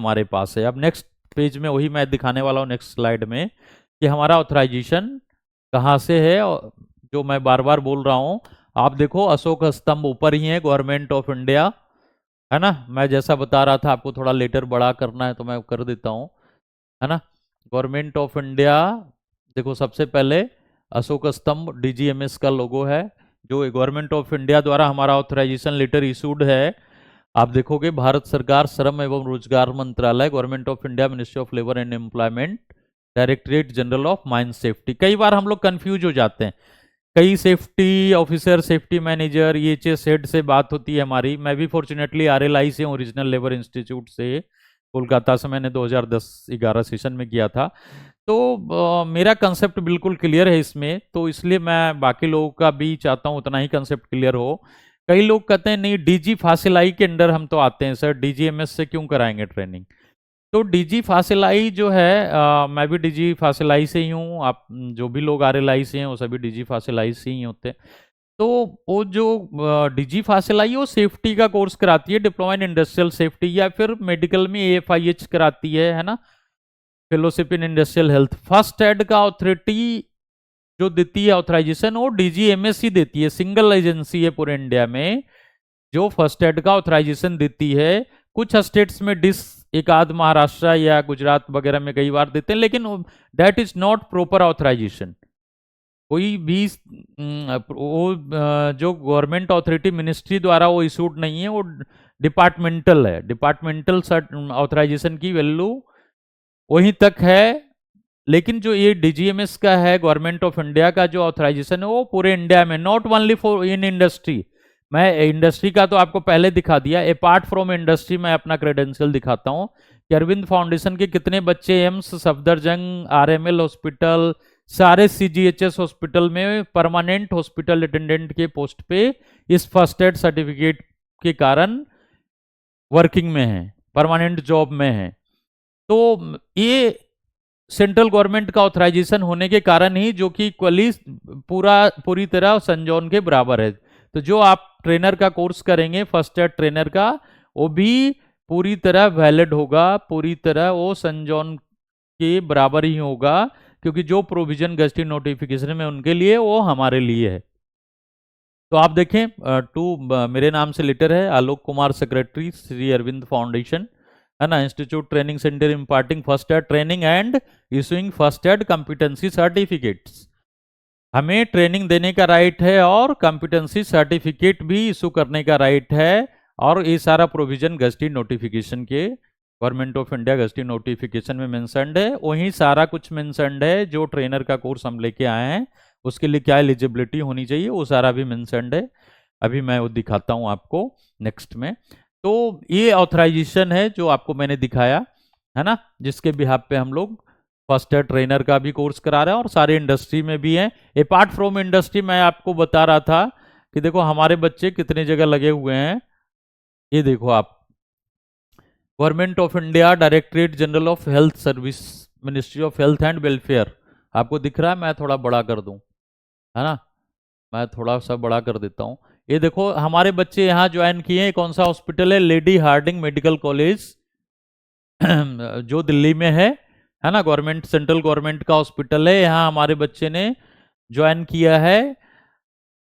हमारे पास है। अब नेक्स्ट पेज में वही मैं दिखाने वाला हूँ नेक्स्ट स्लाइड में कि हमारा ऑथराइजेशन कहाँ से है, और जो मैं बार बार बोल रहा हूँ। आप देखो अशोक स्तंभ ऊपर ही है, गवर्नमेंट ऑफ इंडिया, है ना। मैं जैसा बता रहा था आपको थोड़ा लेटर बड़ा करना है तो मैं कर देता हूँ, है ना। गवर्नमेंट ऑफ इंडिया, देखो सबसे पहले अशोक स्तंभ डीजीएमएस का लोगो है, जो गवर्नमेंट ऑफ इंडिया द्वारा हमारा ऑथराइजेशन लेटर इशूड है। आप देखोगे भारत सरकार श्रम एवं रोजगार मंत्रालय, government of India, ministry of labour and employment, directorate general of mine safety. कई बार हम लोग कंफ्यूज हो जाते हैं, कई safety officer, safety manager, EHS head से बात होती है हमारी। मैं भी फॉर्चुनेटली आरएलआई से, ओरिजिनल लेबर इंस्टीट्यूट से, कोलकाता से मैंने 2010-11 सेशन में किया था। तो मेरा कंसेप्ट बिल्कुल क्लियर है इसमें, तो इसलिए मैं बाकी लोगों का भी चाहता हूँ उतना ही कंसेप्ट क्लियर हो। कई लोग कहते हैं नहीं डीजी फासिलाई के अंडर हम तो आते हैं सर, डीजीएमएस से क्यों कराएंगे ट्रेनिंग। तो डीजी फासिलाई जो है, मैं भी डीजी फासिलाई से ही हूँ, आप जो भी लोग आरएलआई से हैं वो सभी डीजी फासिलाई से ही होते हैं। तो वो जो डीजी फासिलाई वो सेफ्टी का कोर्स कराती है, डिप्लोमा इन इंडस्ट्रियल सेफ्टी, या फिर मेडिकल में एएफआईएच कराती है ना, fellowship in industrial health. First aid का ऑथोरिटी जो देती है ऑथराइजेशन, वो डीजीएमएस ही देती है, सिंगल एजेंसी है पूरे इंडिया में जो फर्स्ट एड का ऑथराइजेशन देती है। कुछ स्टेट्स में डिस, एक आध महाराष्ट्र या गुजरात वगैरह में कई बार देते हैं, लेकिन that is not proper authorization. कोई भी वो जो गवर्नमेंट ऑथोरिटी मिनिस्ट्री द्वारा वो इशूड नहीं है, वो डिपार्टमेंटल है। डिपार्टमेंटल ऑथराइजेशन की वैल्यू वहीं तक है, लेकिन जो ये डीजीएमएस का है, गवर्नमेंट ऑफ इंडिया का जो ऑथराइजेशन है, वो पूरे इंडिया में, not only for in industry. मैं इंडस्ट्री का तो आपको पहले दिखा दिया, अपार्ट फ्रॉम इंडस्ट्री मैं अपना क्रेडेंशियल दिखाता हूँ कि अरविंद फाउंडेशन के कितने बच्चे एम्स, सफदरजंग, आरएमएल हॉस्पिटल, सारे सीजीएचएस हॉस्पिटल में परमानेंट हॉस्पिटल अटेंडेंट के पोस्ट पे इस फर्स्ट एड सर्टिफिकेट के कारण वर्किंग में है, परमानेंट जॉब में है। तो ये सेंट्रल गवर्नमेंट का ऑथराइजेशन होने के कारण ही, जो कि इक्वली पूरी तरह संजोन के बराबर है। तो जो आप ट्रेनर का कोर्स करेंगे फर्स्ट एड ट्रेनर का, वो भी पूरी तरह वैलिड होगा, पूरी तरह वो संजोन के बराबर ही होगा, क्योंकि जो प्रोविजन गजटी नोटिफिकेशन में उनके लिए, वो हमारे लिए है। तो आप देखें मेरे नाम से लेटर है, आलोक कुमार सेक्रेटरी, श्री अरविंद फाउंडेशन, है ना, institute training centre imparting first aid training and issuing first aid competency certificates. हमें ट्रेनिंग देने का राइट है और कॉम्पिटेंसी सर्टिफिकेट भी इशू करने का राइट है, और ये सारा प्रोविजन गजटी नोटिफिकेशन के, गवर्नमेंट ऑफ इंडिया गजटी नोटिफिकेशन में मेंशन्ड है। वहीं सारा कुछ मेंशन्ड है, जो ट्रेनर का कोर्स हम लेके आए हैं उसके लिए क्या एलिजिबिलिटी होनी चाहिए, वो सारा भी मेंशन्ड है। अभी मैं वो दिखाता हूँ आपको नेक्स्ट में। तो ये ऑथराइजेशन है जो आपको मैंने दिखाया, है ना, जिसके बिहाफ पे हम लोग फर्स्ट एड ट्रेनर का भी कोर्स करा रहे हैं, और सारे इंडस्ट्री में भी हैं। अपार्ट फ्रॉम इंडस्ट्री मैं आपको बता रहा था कि देखो हमारे बच्चे कितने जगह लगे हुए हैं। ये देखो आप, government of India, directorate general of health service, ministry of Health and welfare, आपको दिख रहा है। मैं थोड़ा बड़ा कर दूं, है ना, मैं थोड़ा सा बड़ा कर देता हूं। ये देखो हमारे बच्चे यहाँ ज्वाइन किए हैं। कौन सा हॉस्पिटल है? लेडी हार्डिंग मेडिकल कॉलेज, जो दिल्ली में है ना, गवर्नमेंट, सेंट्रल गवर्नमेंट का हॉस्पिटल है। यहाँ हमारे बच्चे ने ज्वाइन किया है,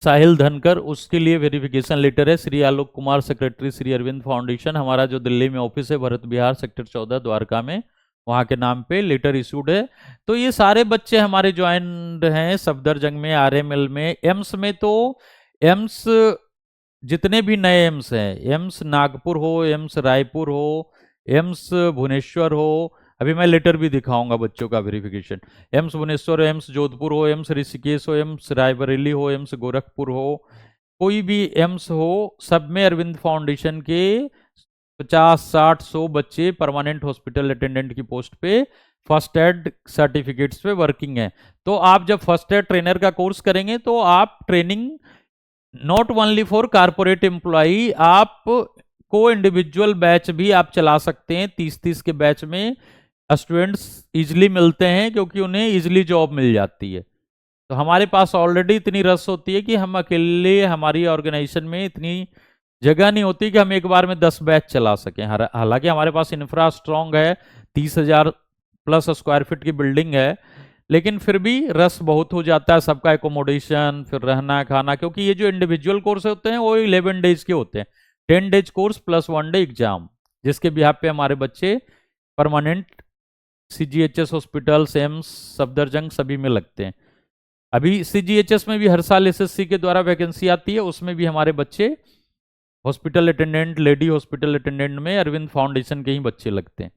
साहिल धनकर, उसके लिए वेरिफिकेशन लेटर है। श्री आलोक कुमार सेक्रेटरी, श्री अरविंद फाउंडेशन, हमारा जो दिल्ली में ऑफिस है, भरत विहार सेक्टर 14 द्वारका में, वहाँ के नाम पे लेटर इशूड है। तो ये सारे बच्चे हमारे ज्वाइन हैं सफदरजंग में, आरएमएल में, एम्स में। तो एम्स जितने भी नए एम्स हैं, एम्स नागपुर हो, एम्स रायपुर हो, एम्स भुवनेश्वर हो, अभी मैं लेटर भी दिखाऊंगा बच्चों का वेरिफिकेशन, एम्स भुवनेश्वर, एम्स जोधपुर हो, एम्स ऋषिकेश हो, एम्स रायबरेली हो, एम्स गोरखपुर हो, कोई भी एम्स हो, सब में अरविंद फाउंडेशन के 50, 60, 100 बच्चे परमानेंट हॉस्पिटल अटेंडेंट की पोस्ट पे फर्स्ट एड सर्टिफिकेट्स पे वर्किंग है। तो आप जब फर्स्ट एड ट्रेनर का कोर्स करेंगे तो आप training not only for corporate employee, आप को इंडिविजुअल बैच भी आप चला सकते हैं। 30-30 के बैच में स्टूडेंट्स इजिली मिलते हैं, क्योंकि उन्हें इजिली जॉब मिल जाती है। तो हमारे पास ऑलरेडी इतनी रस होती है कि हम अकेले, हमारी ऑर्गेनाइजेशन में इतनी जगह नहीं होती कि हम एक बार में 10 बैच चला सकें। हालांकि हमारे पास इंफ्रा स्ट्रांग है, 30,000 प्लस स्क्वायर फीट की बिल्डिंग है, लेकिन फिर भी रस बहुत हो जाता है, सबका एकोमोडेशन, फिर रहना खाना, क्योंकि ये जो इंडिविजुअल कोर्स होते हैं वो 11 डेज के होते हैं, 10 days course plus 1 day exam, जिसके बिहाफ पे हमारे बच्चे permanent CGHS hospital, AIIMS, Safdarjung सभी में लगते हैं। अभी सीजीएचएस में भी हर साल एसएससी के द्वारा वैकेंसी आती है, उसमें भी हमारे बच्चे hospital attendant, lady hospital attendant में अरविंद फाउंडेशन के ही बच्चे लगते हैं,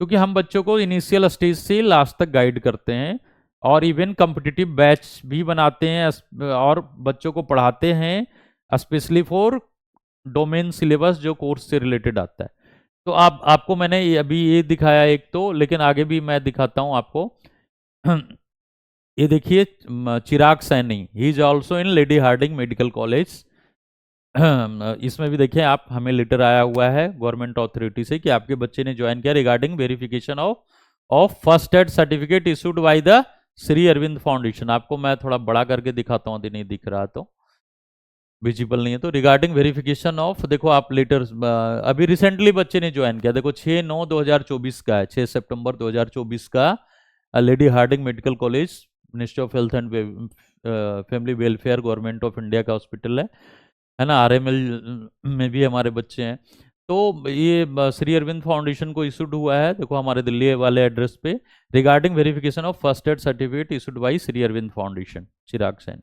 क्योंकि हम बच्चों को इनिशियल स्टेज से लास्ट तक गाइड करते हैं और इवन कम्पिटिटिव बैच भी बनाते हैं और बच्चों को पढ़ाते हैं स्पेशली फॉर डोमेन सिलेबस जो कोर्स से रिलेटेड आता है। तो आपको मैंने अभी ये दिखाया एक तो, लेकिन आगे भी मैं दिखाता हूं आपको। ये देखिए Chirag Saini, he is also in Lady Hardinge Medical College. इसमें भी देखिए आप, हमें लेटर आया हुआ है गवर्नमेंट अथॉरिटी से कि आपके बच्चे ने ज्वाइन किया regarding verification of first aid certificate issued by the Shri Arvind foundation. आपको मैं थोड़ा बड़ा करके दिखाता हूँ, नहीं दिख रहा तो, विजिबल नहीं है तो। रिगार्डिंग वेरिफिकेशन ऑफ, देखो आप लेटर, अभी रिसेंटली बच्चे ने ज्वाइन किया, देखो 6/9/2024 का है, 6 सितंबर 2024 का, Lady Hardinge Medical College, Ministry of Health and Family Welfare, Government of India का हॉस्पिटल है ना, आरएमएल में भी हमारे बच्चे हैं। तो ये श्री अरविंद फाउंडेशन को इशूड हुआ है, देखो हमारे दिल्ली वाले एड्रेस पे, regarding verification of first aid certificate issued by Shri Arvind foundation, Chirag Sain.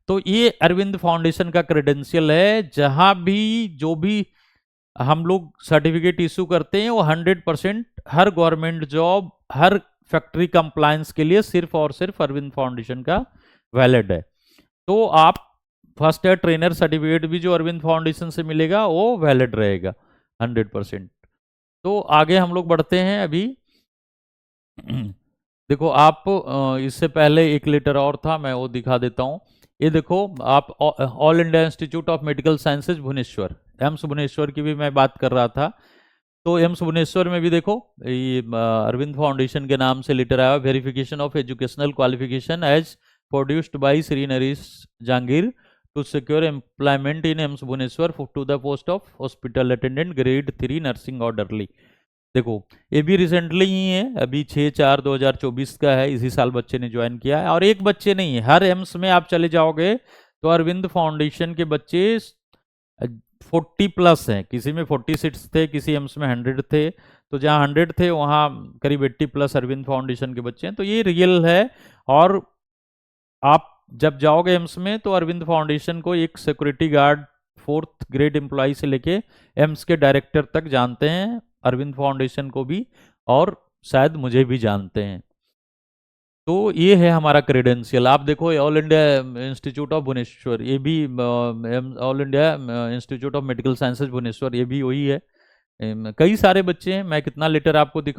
तो ये अरविंद फाउंडेशन का क्रेडेंशियल है, जहां भी जो भी हम लोग सर्टिफिकेट इशू करते हैं वो 100% हर गवर्नमेंट जॉब, हर फैक्ट्री कंप्लायंस के लिए सिर्फ और सिर्फ अरविंद फाउंडेशन का वैलिड है। तो आप फर्स्ट एड ट्रेनर सर्टिफिकेट भी जो अरविंद फाउंडेशन से मिलेगा वो वैलिड रहेगा 100%। तो आगे हम लोग बढ़ते हैं अभी। देखो आप, इससे पहले एक लेटर और था, मैं वो दिखा देता हूँ। ये देखो आप, all India institute of medical sciences Bhubaneswar, AIIMS Bhubaneswar की भी मैं बात कर रहा था। तो एम्स भुवनेश्वर में भी देखो ये अरविंद फाउंडेशन के नाम से लेटर आया, verification of educational qualification as produced by Shri Naresh Jahangir to secure employment in AIIMS Bhubaneswar to the post of hospital attendant grade 3 nursing orderly. देखो ये भी रिसेंटली ही है, अभी 6/4/2024 का है, इसी साल बच्चे ने ज्वाइन किया है। और एक बच्चे नहीं है, हर एम्स में आप चले जाओगे तो अरविंद फाउंडेशन के बच्चे 40 प्लस हैं, किसी में 46 थे, किसी एम्स में 100 थे, तो जहाँ 100 थे वहाँ करीब 80 प्लस अरविंद फाउंडेशन के बच्चे हैं। तो ये रियल है। और आप जब जाओगे एम्स में तो अरविंद फाउंडेशन को एक security guard 4th grade employ से लेके एम्स के डायरेक्टर तक जानते हैं, अरविंद फाउंडेशन को भी, और शायद मुझे भी जानते हैं। तो ये है हमारा क्रेडेंशियल। आप देखो all India institute of Bhubaneswar, ये भी all India institute of medical sciences Bhubaneswar, ये भी वही है। कई सारे बच्चे हैं, मैं कितना लेटर आपको दिखा